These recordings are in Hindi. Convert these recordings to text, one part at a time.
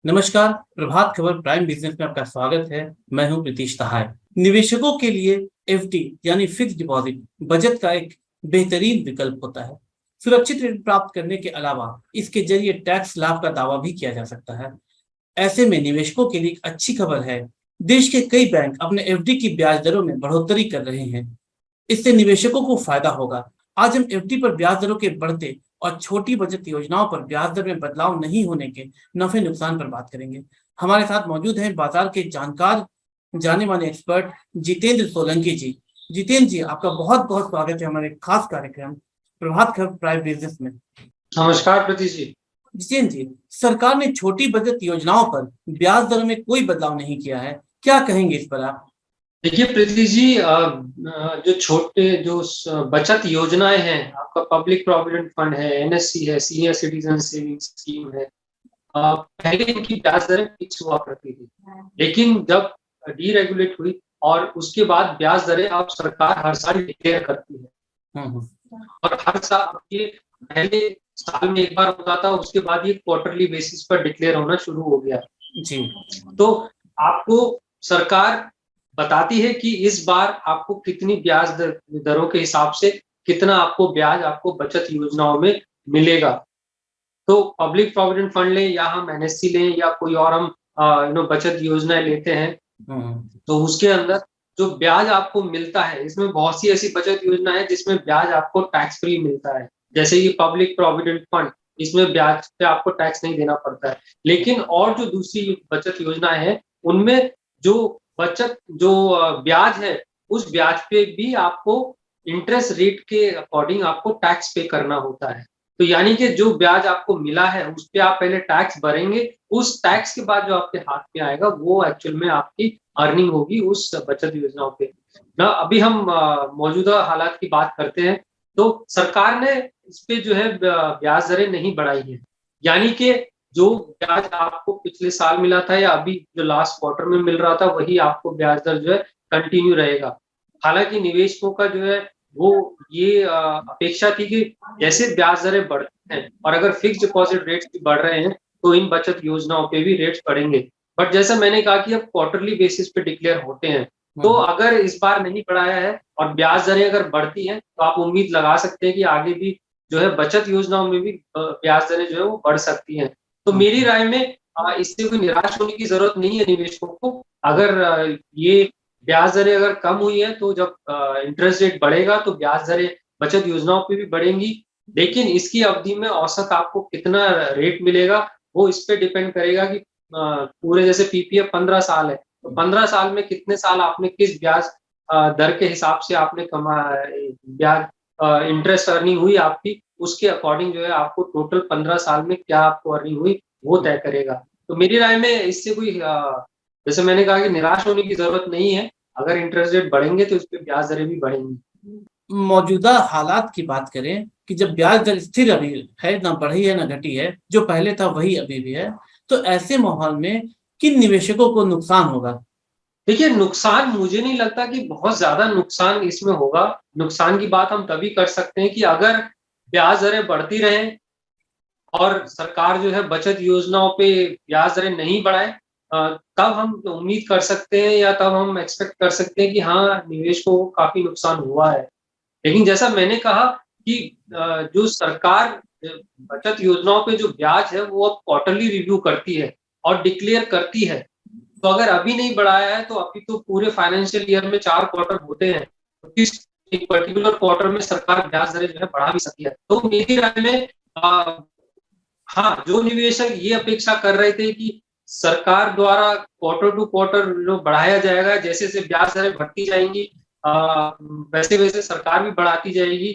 नमस्कार। प्रभात खबर प्राइम बिजनेस में आपका स्वागत है। मैं हूं प्रीतीश सहाय। निवेशकों के लिए एफडी यानी फिक्स डिपॉजिट बचत का एक बेहतरीन विकल्प होता है। सुरक्षित ऋण प्राप्त करने के अलावा इसके जरिए टैक्स लाभ का दावा भी किया जा सकता है। ऐसे में निवेशकों के लिए एक अच्छी खबर है। देश के कई बैंक अपने एफडी की ब्याज दरों में बढ़ोतरी कर रहे हैं। इससे निवेशकों को फायदा होगा। आज हम एफडी पर ब्याज दरों के बढ़ते और छोटी बचत योजनाओं पर ब्याज दर में बदलाव नहीं होने के नफे नुकसान पर बात करेंगे। हमारे साथ मौजूद हैं बाजार के जानकार, जाने माने एक्सपर्ट जितेंद्र सोलंकी जी। जितेंद्र जी, आपका बहुत बहुत स्वागत है हमारे खास कार्यक्रम प्रभात खबर प्राइम बिजनेस में। नमस्कार प्रीतीश जी। जितेंद्र जी, सरकार ने छोटी बचत योजनाओं पर ब्याज दर में कोई बदलाव नहीं किया है, क्या कहेंगे इस पर आप? देखिए प्रीतीश जी, जो छोटे बचत योजनाएं हैं, आपका पब्लिक प्रोविडेंट फंड है, एनएससी है, सीनियर सिटीजन सेविंग स्कीम है, पहले इनकी ब्याज दरें फिक्स हुआ करती थी। लेकिन जब डीरेगुलेट हुई और उसके बाद ब्याज दरें अब सरकार हर साल डिक्लेयर करती है। और हर साल ये पहले साल में एक बार होता था, उसके बाद ये क्वार्टरली बेसिस पर डिक्लेयर होना शुरू हो गया जी। तो आपको सरकार बताती है कि इस बार आपको कितनी ब्याज दरों के हिसाब से कितना आपको ब्याज आपको बचत योजनाओं में मिलेगा। तो पब्लिक प्रोविडेंट फंड लें या हम एनएससी लें या कोई और हम बचत योजनाएं लेते हैं, तो उसके अंदर जो ब्याज आपको मिलता है, इसमें बहुत सी ऐसी बचत योजना है जिसमें ब्याज आपको टैक्स फ्री मिलता है। जैसे ये पब्लिक प्रोविडेंट फंड, इसमें ब्याज पे आपको टैक्स नहीं देना पड़ता है। लेकिन और जो दूसरी बचत योजनाएं हैं, उनमें जो ब्याज है, उस ब्याज पे भी आपको इंटरेस्ट रेट के अकॉर्डिंग आपको टैक्स पे करना होता है। तो यानी कि जो ब्याज आपको मिला है, उस पे आप पहले टैक्स भरेंगे, उस टैक्स के बाद जो आपके हाथ में आएगा, वो एक्चुअल में आपकी अर्निंग होगी उस बचत योजनाओं पे। ना अभी हम मौजूदा हालात की बात करते हैं, तो सरकार ने इस पे जो है ब्याज दरें नहीं बढ़ाई है। यानी कि जो ब्याज आपको पिछले साल मिला था या अभी जो लास्ट क्वार्टर में मिल रहा था, वही आपको ब्याज दर जो है कंटिन्यू रहेगा। हालांकि निवेशकों का जो है वो ये अपेक्षा थी कि जैसे ब्याज दरें बढ़ती हैं और अगर फिक्स डिपॉजिट रेट्स भी बढ़ रहे हैं, तो इन बचत योजनाओं पे भी रेट्स बढ़ेंगे। बट जैसा मैंने कहा कि अब क्वार्टरली बेसिस पे डिक्लेयर होते हैं, तो अगर इस बार नहीं बढ़ाया है और ब्याज दरें अगर बढ़ती हैं, तो आप उम्मीद लगा सकते हैं कि आगे भी जो है बचत योजनाओं में भी ब्याज दरें जो है वो बढ़ सकती हैं। तो मेरी राय में इससे कोई निराश होने की जरूरत नहीं है निवेशकों को। अगर ये ब्याज दरें अगर कम हुई है, तो जब इंटरेस्ट रेट बढ़ेगा तो ब्याज दरें बचत योजनाओं पे भी बढ़ेंगी। लेकिन इसकी अवधि में औसत आपको कितना रेट मिलेगा, वो इस पे डिपेंड करेगा कि पूरे जैसे पीपीएफ 15 साल है, तो 15 साल में कितने साल आपने किस ब्याज दर के हिसाब से आपने ब्याज इंटरेस्ट अर्निंग हुई आपकी, उसके अकॉर्डिंग जो है आपको टोटल 15 साल में क्या आपको अर्निंग हुई, वो तय करेगा। तो मेरी राय में इससे कोई जैसे मैंने कहा कि निराश होने की जरूरत नहीं है। अगर इंटरेस्ट रेट बढ़ेंगे तो इस पे ब्याज दरें भी बढ़ेंगी। मौजूदा हालात की बात करें कि जब ब्याज दर स्थिर अभी है, ना बढ़ी है ना घटी है, जो पहले था वही अभी भी है, तो ऐसे माहौल में किन निवेशकों को नुकसान होगा? देखिए, नुकसान मुझे नहीं लगता कि बहुत ज्यादा नुकसान इसमें होगा। नुकसान की बात हम तभी कर सकते हैं कि अगर ब्याज दरें बढ़ती रहें और सरकार जो है बचत योजनाओं पे ब्याज दरें नहीं बढ़ाए, तब हम उम्मीद कर सकते हैं या तब हम एक्सपेक्ट कर सकते हैं कि हाँ, निवेशकों को काफी नुकसान हुआ है। लेकिन जैसा मैंने कहा कि जो सरकार बचत योजनाओं पे जो ब्याज है, वो अब क्वार्टरली रिव्यू करती है और डिक्लेयर करती है। तो अगर अभी नहीं बढ़ाया है, तो अभी तो पूरे फाइनेंशियल ईयर में 4 क्वार्टर होते हैं। तो किस एक पर्टिकुलर क्वार्टर में सरकार ब्याज दरें जो है बढ़ा भी सकती है। तो मेरी राय में हाँ, जो निवेशक ये अपेक्षा कर रहे थे कि सरकार द्वारा क्वार्टर टू क्वार्टर जो बढ़ाया जाएगा, जैसे-जैसे ब्याज दरें बढ़ती जाएँगी, वैसे-वैसे सरकार भी बढ़ाती जाएगी।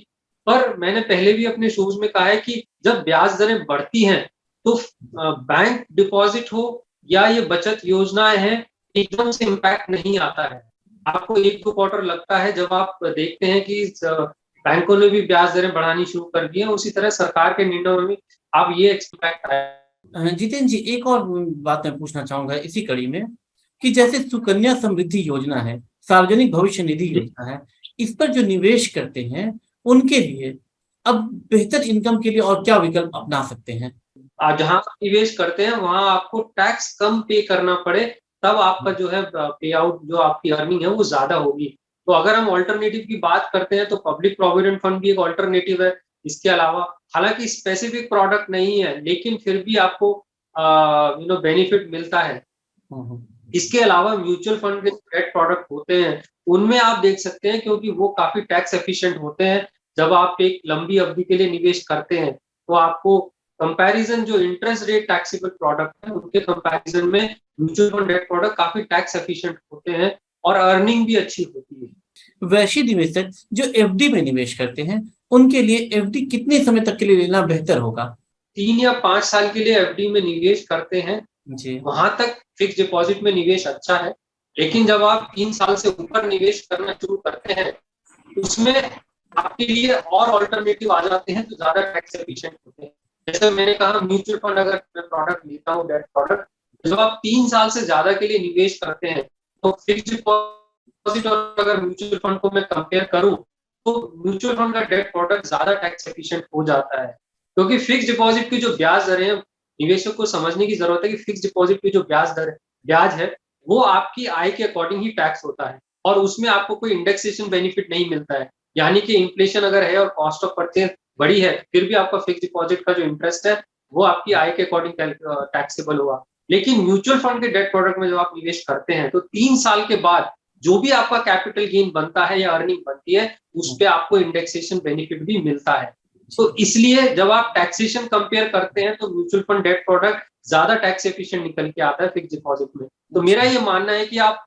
पर मैंने पहले भी अपने शोज़ में कहा है कि जब ब्याज दरें बढ़ती हैं, तो बैंक डिपॉज़िट हो या ये बचत योजनाएँ हैं, एकदम से इम्पैक्ट नहीं आता है। आपको 1-2 क्वार्टर लगता है, जब आप देखते हैं कि बैंकों ने भी ब्याज दरें बढ़ानी शुरू कर दी हैं, उसी तरह सरकार के निर्णयों में भी अब ये एक्सपेक्ट है। जितेंद्र जी, एक और बात मैं पूछना चाहूंगा इसी कड़ी में कि जैसे सुकन्या समृद्धि योजना है, सार्वजनिक भविष्य निधि जी, योजना है, इस पर जो निवेश करते हैं उनके लिए अब बेहतर इनकम के लिए और क्या विकल्प अपना सकते हैं? जहां आप निवेश करते हैं वहां आपको टैक्स कम पे करना पड़े, तब आपका जो है पे आउट, जो आपकी अर्निंग है वो ज्यादा होगी। तो अगर हम ऑल्टरनेटिव की बात करते हैं तो पब्लिक प्रोविडेंट फंड भी एक ऑल्टरनेटिव है। इसके अलावा हालांकि स्पेसिफिक प्रोडक्ट नहीं है, लेकिन फिर भी आपको बेनिफिट मिलता है। इसके अलावा म्यूचुअल फंड के डेट प्रोडक्ट होते हैं, उनमें आप देख सकते हैं, क्योंकि वो काफी टैक्स एफिशिएंट होते हैं। जब आप एक लंबी अवधि के लिए निवेश करते हैं तो आपको कंपैरिजन, जो इंटरेस्ट रेट टैक्सेबल प्रोडक्ट है उनके कंपैरिजन में म्यूचुअल फंड डेट प्रोडक्ट काफी टैक्स एफिशिएंट होते हैं और अर्निंग भी अच्छी होती है। वैसे निवेशक जो एफडी में निवेश करते हैं उनके लिए एफडी कितने समय तक के लिए लेना बेहतर होगा? 3 या 5 साल के लिए एफडी में निवेश करते हैं जी, वहां तक फिक्स डिपॉजिट में निवेश अच्छा है। लेकिन जब आप 3 साल से ऊपर निवेश करना शुरू करते हैं, उसमें आपके लिए और ऑल्टरनेटिव आ जाते हैं जो ज्यादा टैक्स एफिशिएंट होते हैं। जैसे मैंने कहा, म्यूचुअल फंड अगर मैं प्रोडक्ट लेता हूँ, डेट प्रोडक्ट, जब आप 3 साल से ज्यादा के लिए निवेश करते हैं तो फिक्स डिपॉजिट और अगर म्यूचुअल फंड को मैं कंपेयर करूं तो म्यूचुअल फंड का डेट प्रोडक्ट ज्यादा टैक्स एफिशिएंट हो जाता है। क्योंकि फिक्स डिपॉजिट की जो ब्याज दरें, निवेशक को समझने की जरूरत है कि फिक्स डिपॉजिट की जो ब्याज है वो आपकी आय के अकॉर्डिंग ही टैक्स होता है और उसमें आपको कोई इंडेक्सेशन बेनिफिट नहीं मिलता है। यानी कि इन्फ्लेशन अगर है और कॉस्ट ऑफ परचेज बड़ी है, फिर भी आपका फिक्स डिपॉजिट का जो इंटरेस्ट है वो आपकी आय के अकॉर्डिंग टैक्सेबल हुआ। लेकिन म्यूचुअल फंड के डेट प्रोडक्ट में जब आप निवेश करते हैं तो 3 साल के बाद जो भी आपका कैपिटल गेन बनता है या अर्निंग बनती है, उस पर आपको इंडेक्सेशन बेनिफिट भी मिलता है। तो इसलिए जब आप टैक्सेशन कंपेयर करते हैं तो म्यूचुअल फंड डेट प्रोडक्ट ज्यादा टैक्स एफिशिएंट निकल के आता है फिक्स डिपॉजिट में। तो मेरा ये मानना है कि आप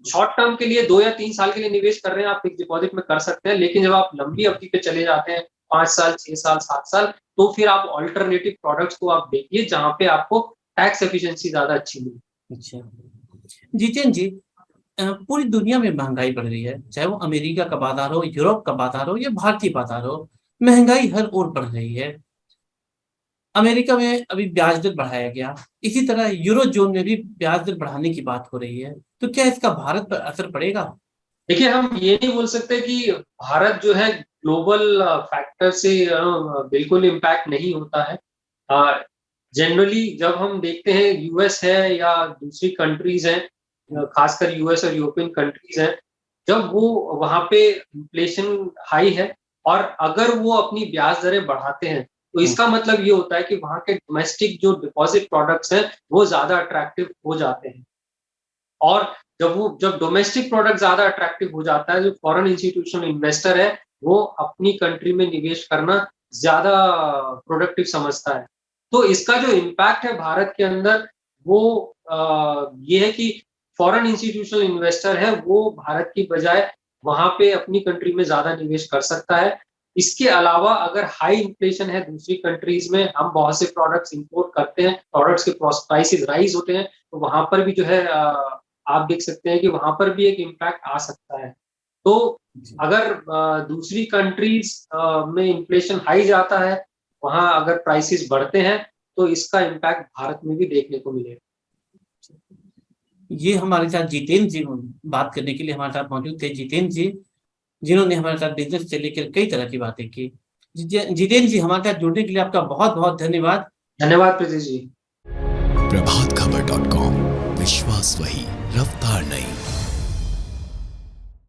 शॉर्ट टर्म के लिए 2 या 3 साल के लिए निवेश कर रहे हैं, आप फिक्स डिपॉजिट में कर सकते हैं। लेकिन जब आप लंबी अवधि पे चले जाते हैं, 5 साल, 6 साल, 7 साल, तो फिर आप ऑल्टरनेटिव प्रोडक्ट्स को आप देखिए जहां पे आपको टैक्स एफिशिएंसी ज्यादा अच्छी मिले। अच्छा। जितेंद्र जी, पूरी दुनिया में महंगाई बढ़ रही है, चाहे वो अमेरिका का बाजार हो, यूरोप का बाजार हो या भारतीय बाजार हो, महंगाई हर ओर बढ़ रही है। अमेरिका में अभी ब्याज दर बढ़ाया गया, इसी तरह यूरो जोन में भी ब्याज दर बढ़ाने की बात हो रही है। तो क्या इसका भारत पर असर पड़ेगा? देखिए, हम ये नहीं बोल सकते कि भारत जो है ग्लोबल फैक्टर से बिल्कुल इम्पैक्ट नहीं होता है। जनरली जब हम देखते हैं यूएस है या दूसरी कंट्रीज हैं, खासकर यूएस और यूरोपियन कंट्रीज हैं, जब वो वहां पे इन्फ्लेशन हाई है और अगर वो अपनी ब्याज दरें बढ़ाते हैं तो इसका मतलब ये होता है कि वहां के डोमेस्टिक जो डिपॉजिट प्रोडक्ट्स हैं वो ज्यादा अट्रैक्टिव हो जाते हैं। और जब डोमेस्टिक प्रोडक्ट ज्यादा अट्रैक्टिव हो जाता है, जो फॉरेन इंस्टीट्यूशनल इन्वेस्टर है वो अपनी कंट्री में निवेश करना ज्यादा प्रोडक्टिव समझता है। तो इसका जो इम्पैक्ट है भारत के अंदर वो ये है कि फॉरेन इंस्टीट्यूशनल इन्वेस्टर है वो भारत की बजाय वहां पे अपनी कंट्री में ज्यादा निवेश कर सकता है। इसके अलावा अगर हाई इन्फ्लेशन है दूसरी कंट्रीज में, हम बहुत से प्रोडक्ट्स इंपोर्ट करते हैं, प्रोडक्ट्स के प्राइसेस राइज होते हैं, तो वहां पर भी जो है आप देख सकते हैं कि वहां पर भी एक इम्पैक्ट आ सकता है। तो अगर दूसरी कंट्रीज में इन्फ्लेशन हाई जाता है, वहां अगर प्राइसेस बढ़ते हैं, तो इसका इम्पैक्ट भारत में भी देखने को मिलेगा। ये हमारे साथ जितेंद्र जी बात करने के लिए हमारे साथ मौजूद थे। जितेंद्र जी, जिन्होंने हमारे साथ बिजनेस से लेकर कई तरह की बातें की। जितेंद्र जी, हमारे साथ जुड़ने के लिए आपका बहुत बहुत धन्यवाद। धन्यवाद प्रीति जी। प्रभातखबर.com, विश्वास वही, रफ्तार नहीं।